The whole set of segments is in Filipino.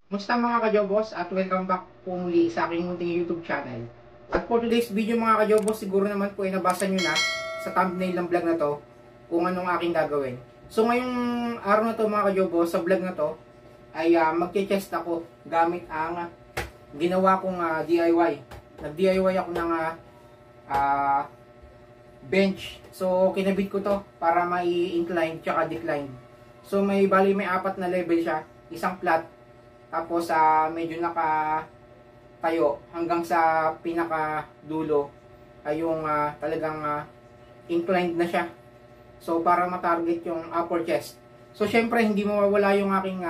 Musta mga kajobos at welcome back po muli sa aking munting YouTube channel. At for today's video mga kajobos, siguro naman po ay nabasa nyo na sa thumbnail ng vlog na to kung anong aking gagawin. So ngayong araw na to mga kajobos, sa vlog na to ay magche-chest ako gamit ang ginawa kong DIY. Nag-DIY ako ng bench. So kinabit ko to para mai-incline tsaka decline. So may apat na level siya, isang flat. Tapos medyo nakatayo hanggang sa pinaka dulo ay yung talagang inclined na siya. So para ma-target yung upper chest. So syempre hindi mawawala yung aking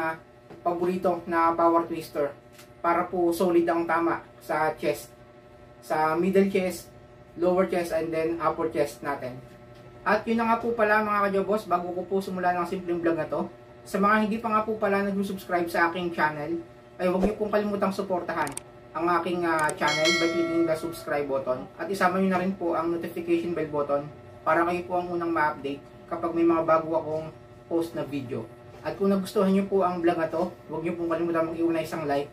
paborito na power twister para po solid ang tama sa chest. Sa middle chest, lower chest, and then upper chest natin. At yun na nga po pala mga kajobos, bago ko po simula ng simpleng vlog na to, sa mga hindi pa nga po pala nag-subscribe sa aking channel, ay huwag niyo pong kalimutang suportahan ang aking channel by clicking the subscribe button. At isama niyo na rin po ang notification bell button para kayo po ang unang ma-update kapag may mga bago akong post na video. At kung nagustuhan niyo po ang vlog na to, huwag niyo pong kalimutan mag-iwan ng isang like.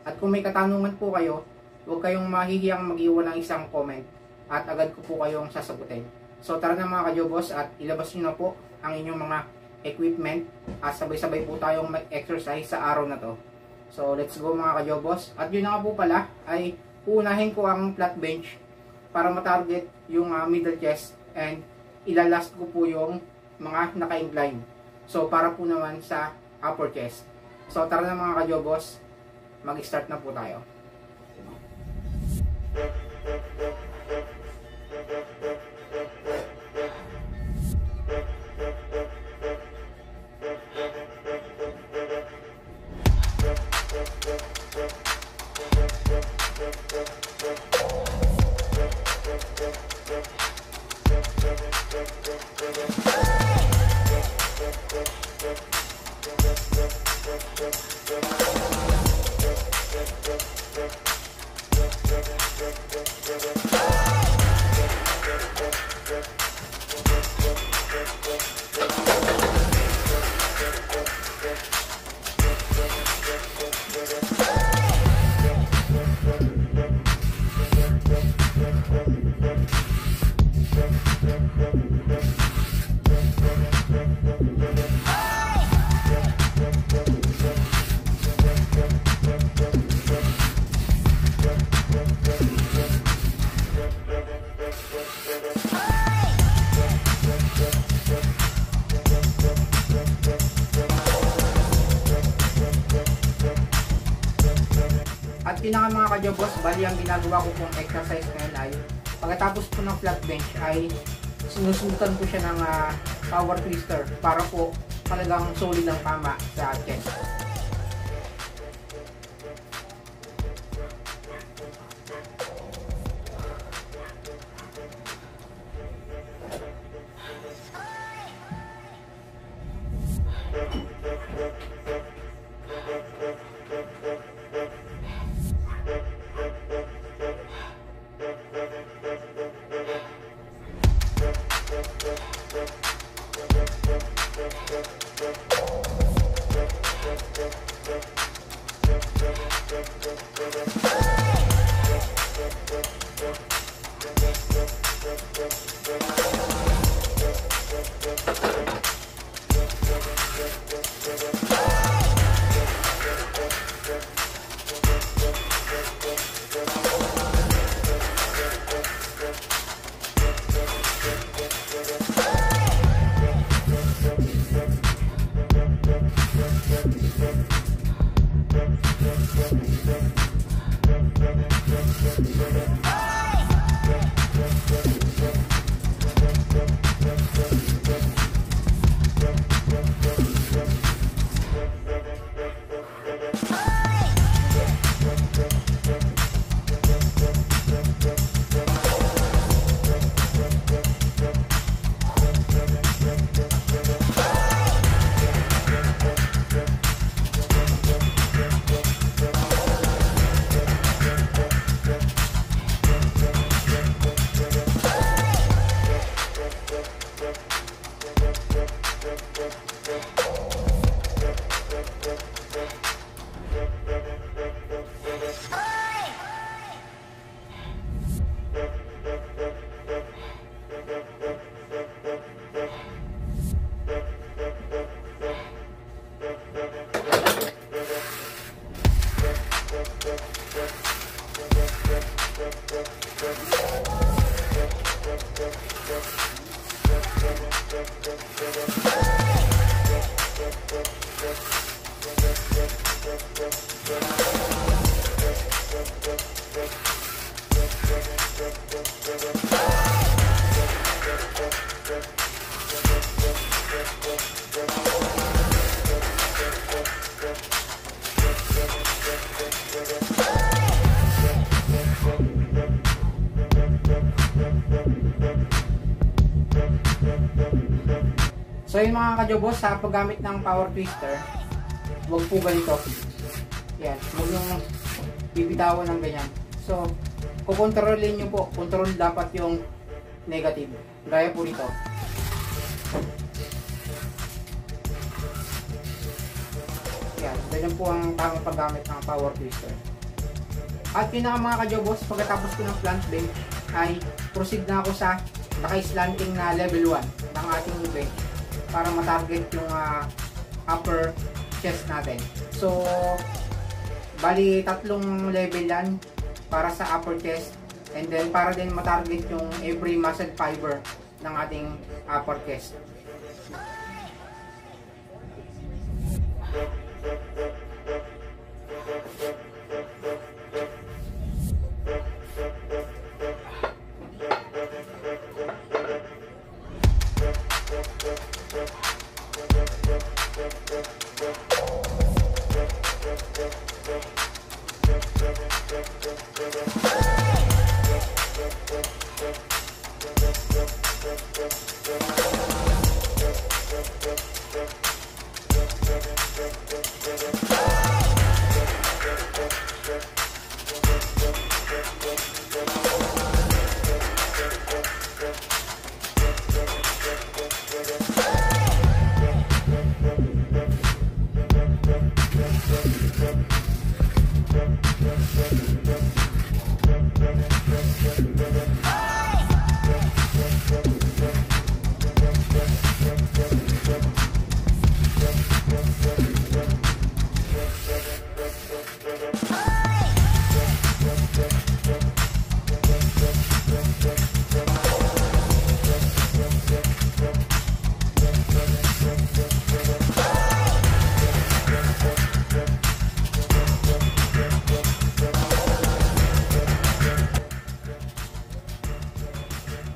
At kung may katanungan po kayo, huwag kayong mahihiyang mag-iwan ng isang comment at agad ko po kayong sasagutin. So tara na mga kajobos at ilabas niyo na po ang inyong mga equipment at sabay-sabay po tayong mag-exercise sa araw na to. So let's go mga kajobos. At yun na nga po pala ay uunahin ko ang flat bench para matarget yung middle chest and ilalast ko po yung mga naka-incline. So para po naman sa upper chest. So tara na mga kajobos, mag-start na po tayo. At yun na nga mga kajobos, bali ang ginagawa ko pong exercise ngayon ay pagkatapos po ng flat bench ay sinusutan ko siya ng power twister para po talagang solid ang tama sa chest. So yun mga kajobos, sa paggamit ng power twister, huwag po ganito. Yan, huwag yung bibitawan ng ganyan. So, kukontrolin nyo po, control dapat yung negative. Gaya po nito. Yan, ganyan po ang tamang paggamit ng power twister. At yun na mga kajobos, pagkatapos ko ng plant bench, ay proceed na ako sa naka-slanting na level 1 ng ating bench para matarget yung upper chest natin. So, bali tatlong level yan para sa upper chest, and then para din matarget yung every muscle fiber ng ating upper chest.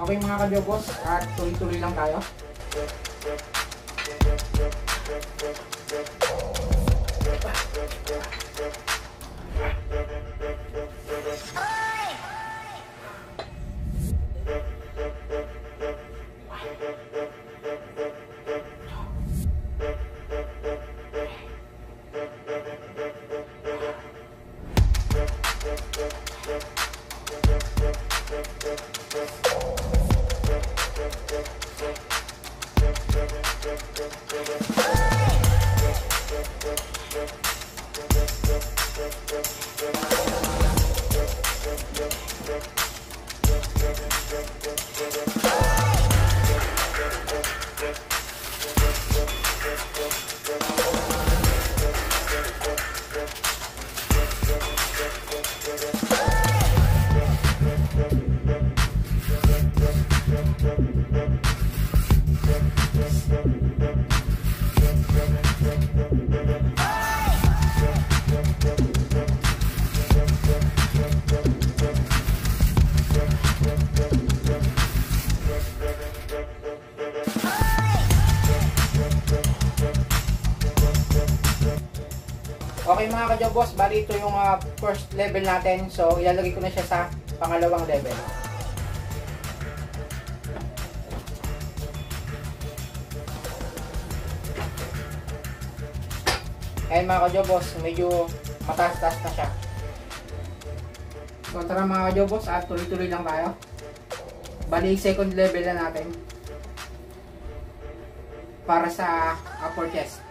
Okay mga kajobos, at tuloy-tuloy lang tayo. Okay mga kajobos, bali ito yung first level natin. So ilalagay ko na siya sa pangalawang level. Ayan mga kajobos, medyo mataas-taas na siya. So tara mga kajobos, at tuloy-tuloy lang tayo. Bali second level na natin para sa upper chest.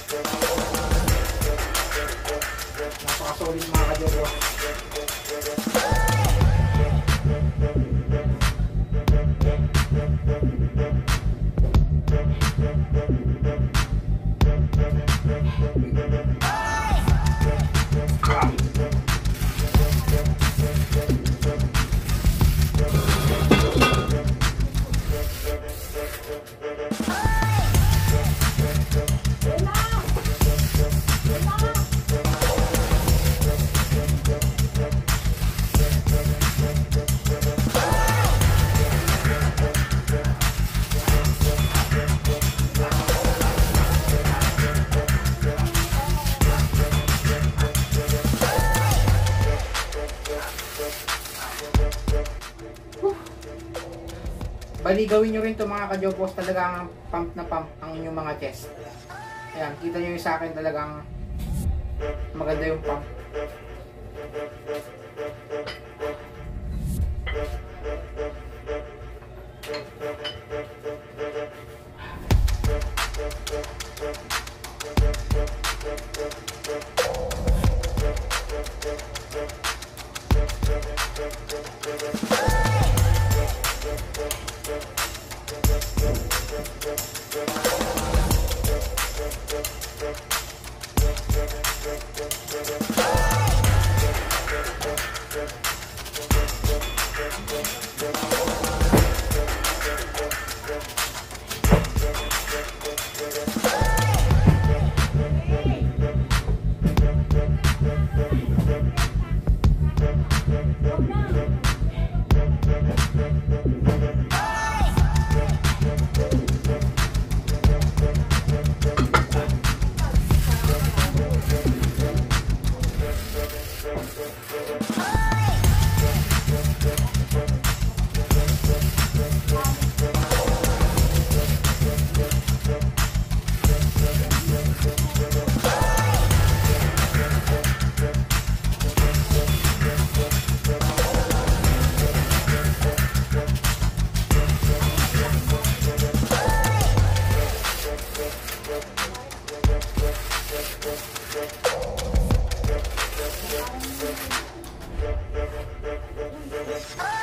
Napaka-solid mga ka-jobos. Bali, gawin nyo rin ito mga ka-jobos, talagang pump na pump ang inyong mga chest. Ayan, kita nyo yung sa akin, talagang maganda yung pump.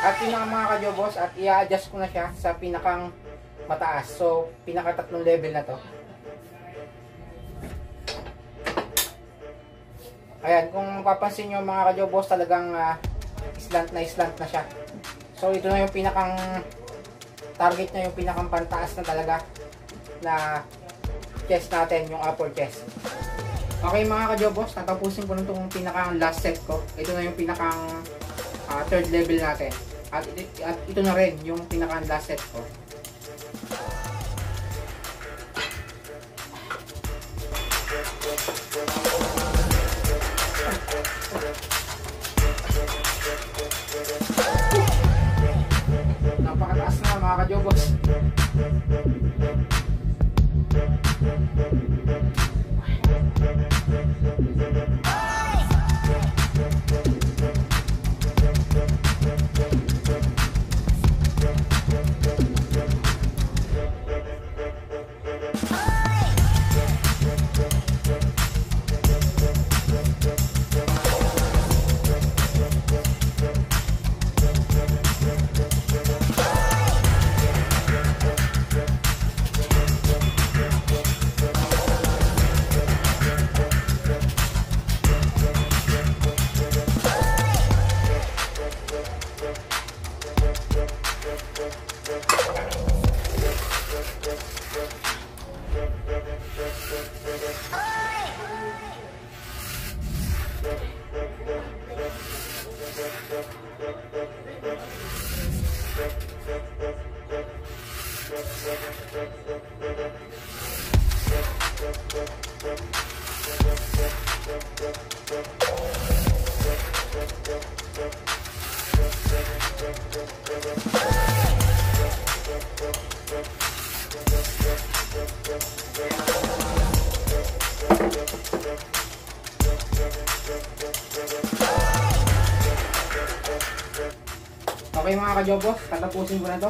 At yun ang mga ka-jobos, at i-adjust ko na siya sa pinakang mataas. So, pinaka-3 level na to. Ayan, kung mapapansin nyo mga ka-jobos, talagang slant na siya. So, ito na yung pinakang target na, yung pinakang pantaas na talaga na chest natin, yung upper chest. Okay mga ka-jobos, tatapusin ko na itong pinakang last set ko. Ito na yung pinakang 3rd level natin. At ito na rin yung pinakang last set ko. Napakataas na mga ka-jobos. Okay mga ka-jobos, tatapusin ko na to.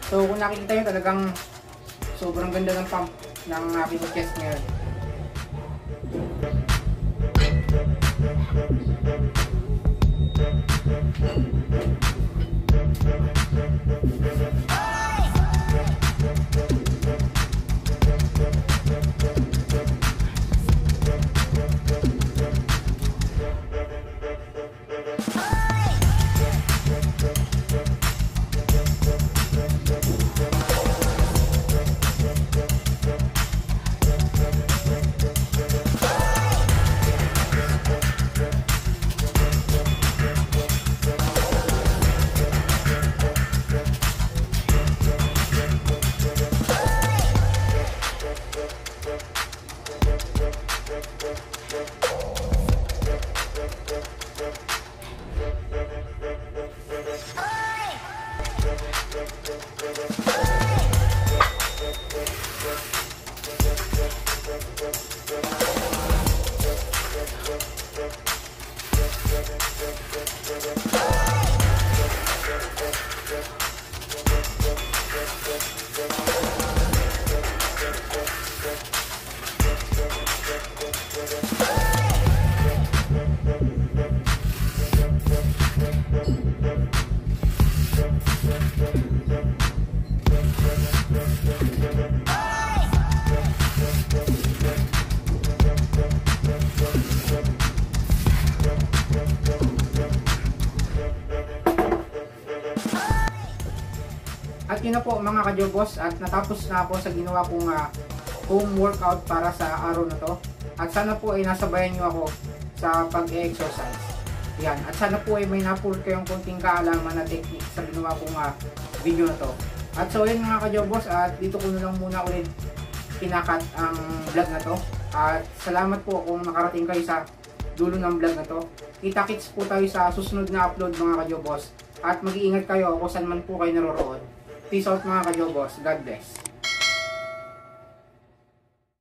So kung nakikita nyo, talagang sobrang ganda ng pump. ng aking chest ngayon. At yun na po mga kajobos, at natapos na ako sa ginawa kong home workout para sa araw na to. At sana po ay nasabayan nyo ako sa pag-exercise. Yan. At sana po ay may napulot kayong konting kaalaman na technique sa ginawa kong video na to. At so yun mga kajobos, at dito ko na lang muna ulit pinakat ang vlog na to. At salamat po kung nakarating kayo sa dulo ng vlog na to. Kita-kits po tayo sa susunod na upload mga kajobos. At mag-iingat kayo kung saan man po kayo naroroon. Peace out mga kajobos. God bless.